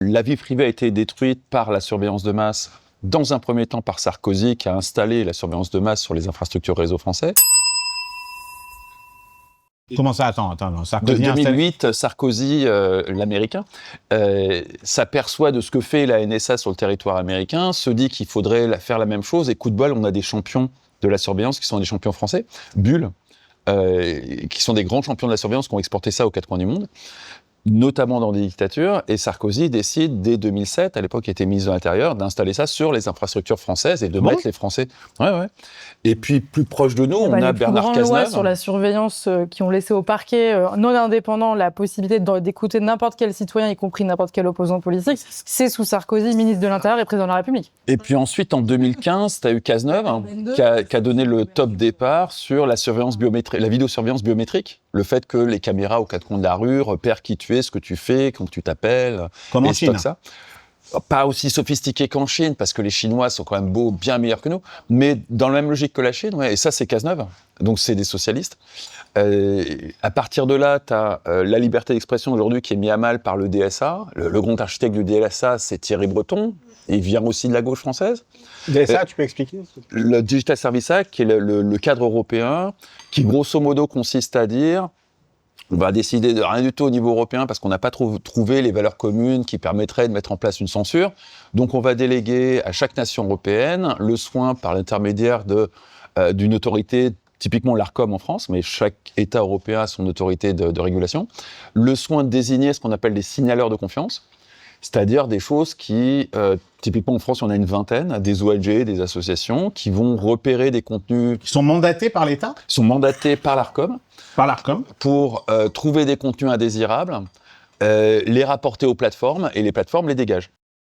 La vie privée a été détruite par la surveillance de masse, dans un premier temps par Sarkozy, qui a installé la surveillance de masse sur les infrastructures réseau français. Comment ça? Attends. De Sarkozy 2008, Sarkozy, l'américain, s'aperçoit de ce que fait la NSA sur le territoire américain, se dit qu'il faudrait faire la même chose, et coup de bol, on a des champions de la surveillance qui sont des champions français, Bull, qui sont des grands champions de la surveillance qui ont exporté ça aux quatre coins du monde, notamment dans des dictatures, et Sarkozy décide, dès 2007, à l'époque il était ministre de l'Intérieur, d'installer ça sur les infrastructures françaises et de mettre les Français... Ouais. Et puis, plus proche de nous, on a Bernard Cazeneuve. Les plus grandes lois sur la surveillance qui ont laissé au parquet non indépendant la possibilité d'écouter n'importe quel citoyen, y compris n'importe quel opposant politique, c'est sous Sarkozy, ministre de l'Intérieur et président de la République. Et puis ensuite, en 2015, tu as eu Cazeneuve, qui a donné le top départ sur la surveillance biométrique, la vidéosurveillance biométrique. Le fait que les caméras aux quatre coins de la rue repèrent qui tu es, ce que tu fais, quand tu t'appelles. Comme en Chine. Ça. Pas aussi sophistiqué qu'en Chine, parce que les Chinois sont quand même bien meilleurs que nous, mais dans la même logique que la Chine, et ça c'est Cazeneuve, donc c'est des socialistes. À partir de là, tu as la liberté d'expression aujourd'hui qui est mise à mal par le DSA. Le grand architecte du DSA, c'est Thierry Breton, il vient aussi de la gauche française. DSA, tu peux expliquer? Le Digital Services Act, qui est le cadre européen, qui grosso modo consiste à dire... On va décider de rien du tout au niveau européen parce qu'on n'a pas trouvé les valeurs communes qui permettraient de mettre en place une censure. Donc on va déléguer à chaque nation européenne le soin par l'intermédiaire d'une autorité, typiquement l'ARCOM en France, mais chaque État européen a son autorité de régulation, le soin de désigner ce qu'on appelle des signaleurs de confiance, c'est-à-dire des choses qui, typiquement en France, on a une vingtaine, des ONG, des associations, qui vont repérer des contenus... Ils sont mandatés par l'État? Ils sont mandatés par l'ARCOM. Par l'ARCOM. Pour trouver des contenus indésirables, les rapporter aux plateformes, et les plateformes les dégagent.